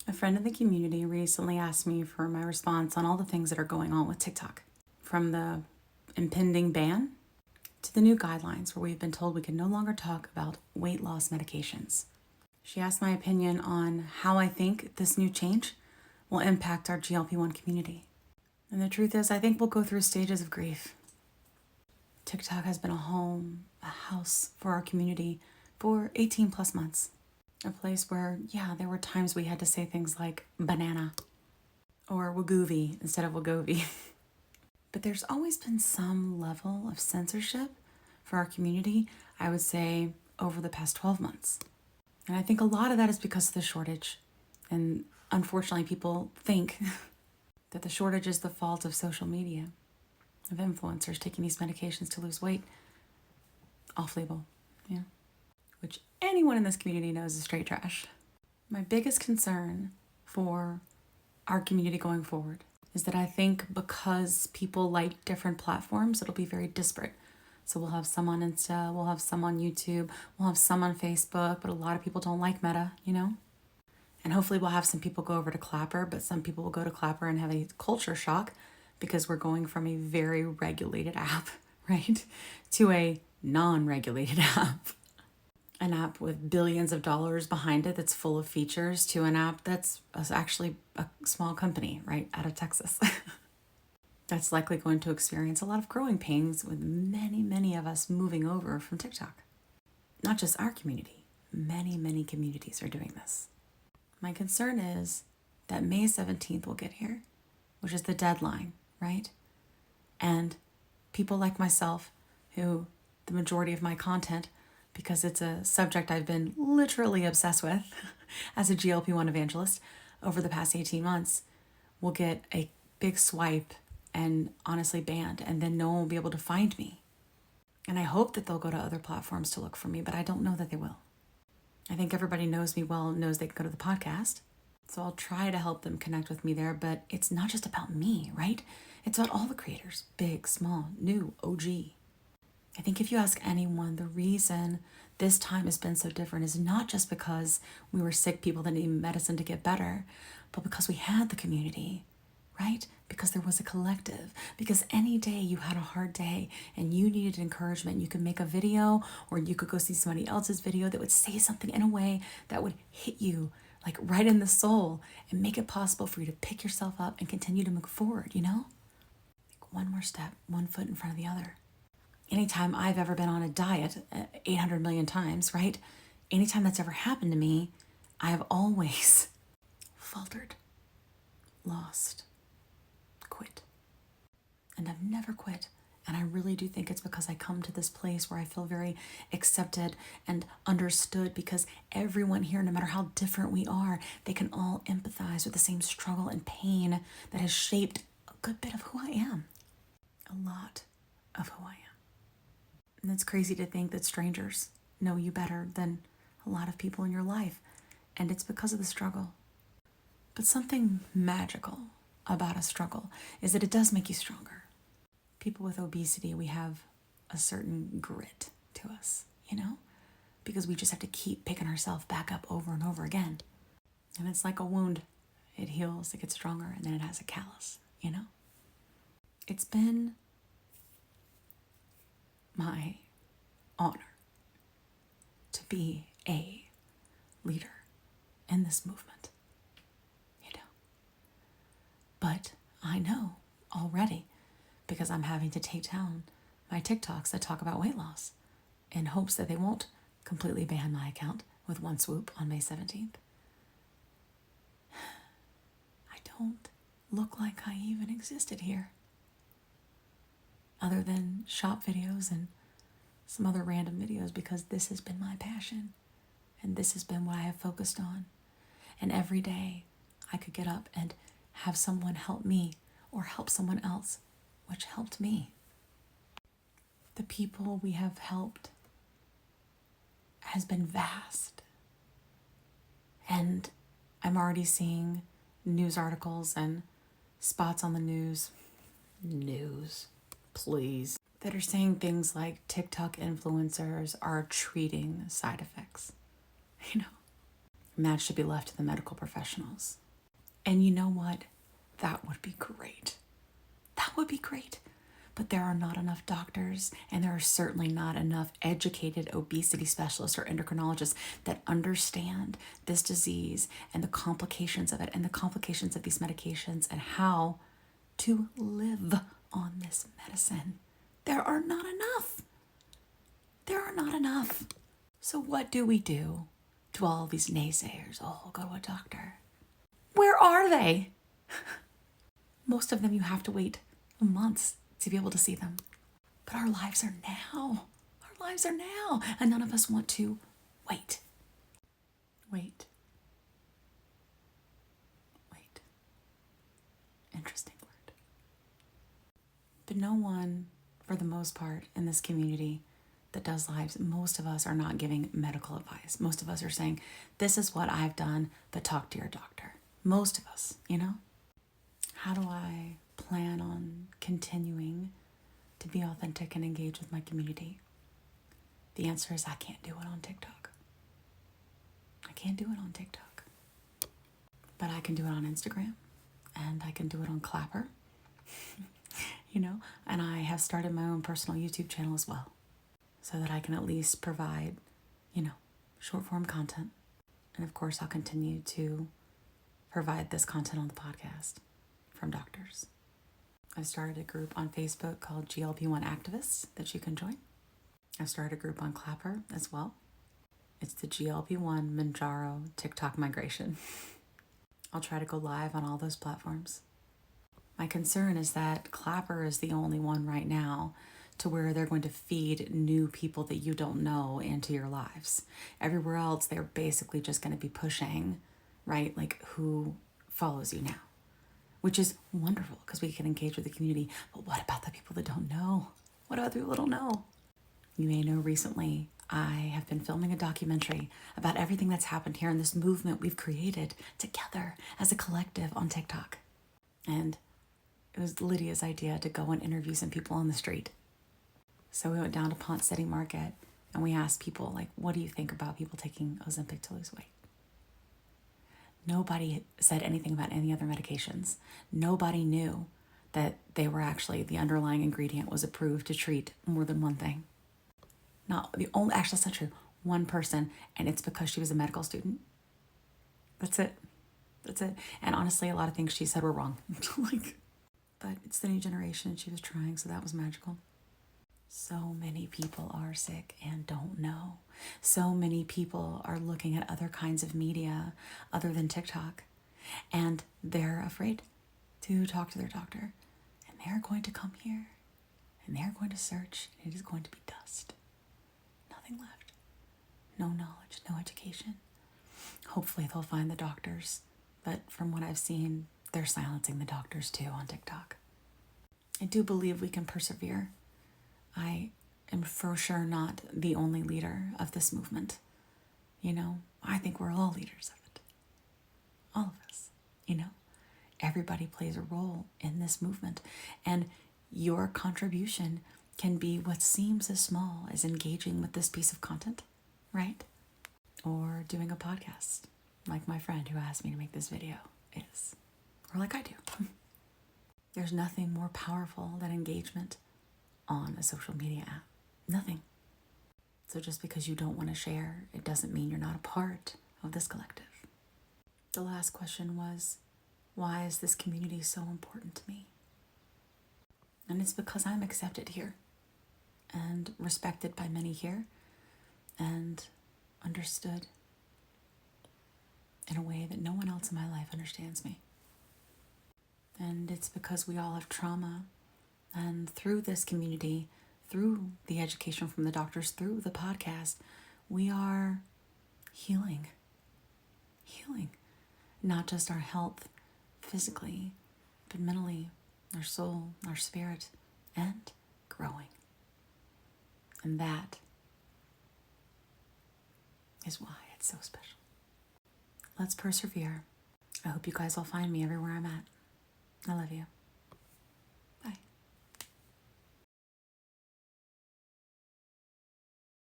A friend in the community recently asked me for my response on all the things that are going on with TikTok, from the impending ban to the new guidelines where we've been told we can no longer talk about weight loss medications. She asked my opinion on how I think this new change will impact our GLP1 community. And the truth is, I think we'll go through stages of grief. TikTok has been a home, a house for our community for 18 plus months. A place where, there were times we had to say things like banana or wagoovy instead of wagovy. But there's always been some level of censorship for our community, I would say, over the past 12 months. And I think a lot of that is because of the shortage. And unfortunately, people think that the shortage is the fault of social media, of influencers taking these medications to lose weight off-label, which anyone in this community knows is straight trash. My biggest concern for our community going forward is that I think because people like different platforms, it'll be very disparate. So we'll have some on Insta, we'll have some on YouTube, we'll have some on Facebook, but a lot of people don't like Meta, And hopefully we'll have some people go over to Clapper, but some people will go to Clapper and have a culture shock because we're going from a very regulated app, right, to a non-regulated app. An app with billions of dollars behind it that's full of features to an app that's actually a small company, right, out of Texas. That's likely going to experience a lot of growing pains with many, many of us moving over from TikTok. Not just our community. Many, many communities are doing this. My concern is that May 17th will get here, which is the deadline, right? And people like myself, who the majority of my content, because it's a subject I've been literally obsessed with as a GLP-1 evangelist over the past 18 months, will get a big swipe and honestly banned, and then no one will be able to find me. And I hope that they'll go to other platforms to look for me, but I don't know that they will. I think everybody knows me well, knows they can go to the podcast. So I'll try to help them connect with me there, but it's not just about me, right? It's about all the creators, big, small, new, OG. I think if you ask anyone, the reason this time has been so different is not just because we were sick people that needed medicine to get better, but because we had the community, right? Because there was a collective. Because any day you had a hard day and you needed encouragement, you could make a video or you could go see somebody else's video that would say something in a way that would hit you like right in the soul and make it possible for you to pick yourself up and continue to move forward, Like one more step, one foot in front of the other. Anytime I've ever been on a diet, 800 million times, right? Anytime that's ever happened to me, I have always faltered, lost, quit. And I've never quit. And I really do think it's because I come to this place where I feel very accepted and understood, because everyone here, no matter how different we are, they can all empathize with the same struggle and pain that has shaped a good bit of who I am. A lot of who I am. And it's crazy to think that strangers know you better than a lot of people in your life. And it's because of the struggle. But something magical about a struggle is that it does make you stronger. People with obesity, we have a certain grit to us, Because we just have to keep picking ourselves back up over and over again. And it's like a wound. It heals, it gets stronger, and then it has a callus, It's been my honor to be a leader in this movement, But I know already, because I'm having to take down my TikToks that talk about weight loss in hopes that they won't completely ban my account with one swoop on May 17th. I don't look like I even existed here. Other than shop videos and some other random videos, because this has been my passion and this has been what I have focused on. And every day I could get up and have someone help me or help someone else, which helped me. The people we have helped has been vast. And I'm already seeing news articles and spots on the news, please, that are saying things like TikTok influencers are treating side effects. And that should be left to the medical professionals. And you know what? That would be great. That would be great. But there are not enough doctors, and there are certainly not enough educated obesity specialists or endocrinologists that understand this disease and the complications of it and the complications of these medications and how to live on this medicine. There are not enough. There are not enough. So what do we do to all these naysayers? Oh, go to a doctor. Where are they? Most of them you have to wait months to be able to see them. But our lives are now. Our lives are now. And none of us want to wait. Wait. Wait. Interesting word. But no one, for the most part, in this community that does lives, most of us are not giving medical advice. Most of us are saying, this is what I've done, but talk to your doctor. Most of us, you know? How do I plan on continuing to be authentic and engage with my community? The answer is I can't do it on TikTok. I can't do it on TikTok. But I can do it on Instagram, and I can do it on Clapper, you know? And I have started my own personal YouTube channel as well, so that I can at least provide, short form content. And of course, I'll continue to provide this content on the podcast from doctors. I've started a group on Facebook called GLP1 Activists that you can join. I've started a group on Clapper as well. It's the GLP1 Manjaro TikTok migration. I'll try to go live on all those platforms. My concern is that Clapper is the only one right now to where they're going to feed new people that you don't know into your lives. Everywhere else, they're basically just going to be pushing, right? Like who follows you now, which is wonderful because we can engage with the community. But what about the people that don't know? What about the people that don't know? You may know recently I have been filming a documentary about everything that's happened here in this movement we've created together as a collective on TikTok. And it was Lydia's idea to go and interview some people on the street. So we went down to Pont City Market and we asked people, like, what do you think about people taking Ozempic to lose weight? Nobody said anything about any other medications. Nobody knew that they were actually, the underlying ingredient was approved to treat more than one thing. Actually, that's not true. One person, and it's because she was a medical student. That's it. And honestly, a lot of things she said were wrong. But it's the new generation, and she was trying, so that was magical. So many people are sick and don't know. So many people are looking at other kinds of media other than TikTok, and they're afraid to talk to their doctor. And they're going to come here, and they're going to search, and it is going to be dust. Nothing left. No knowledge, no education. Hopefully they'll find the doctors, but from what I've seen, they're silencing the doctors too on TikTok. I do believe we can persevere. I am for sure not the only leader of this movement. I think we're all leaders of it. All of us, Everybody plays a role in this movement. And your contribution can be what seems as small as engaging with this piece of content, right? Or doing a podcast, like my friend who asked me to make this video is. Or like I do. There's nothing more powerful than engagement on a social media app. Nothing. So just because you don't want to share, it doesn't mean you're not a part of this collective. The last question was, why is this community so important to me? And it's because I'm accepted here and respected by many here and understood in a way that no one else in my life understands me. And it's because we all have trauma, and through this community, through the education from the doctors, through the podcast, we are healing. Not just our health physically, but mentally, our soul, our spirit, and growing. And that is why it's so special. Let's persevere. I hope you guys will find me everywhere I'm at. I love you.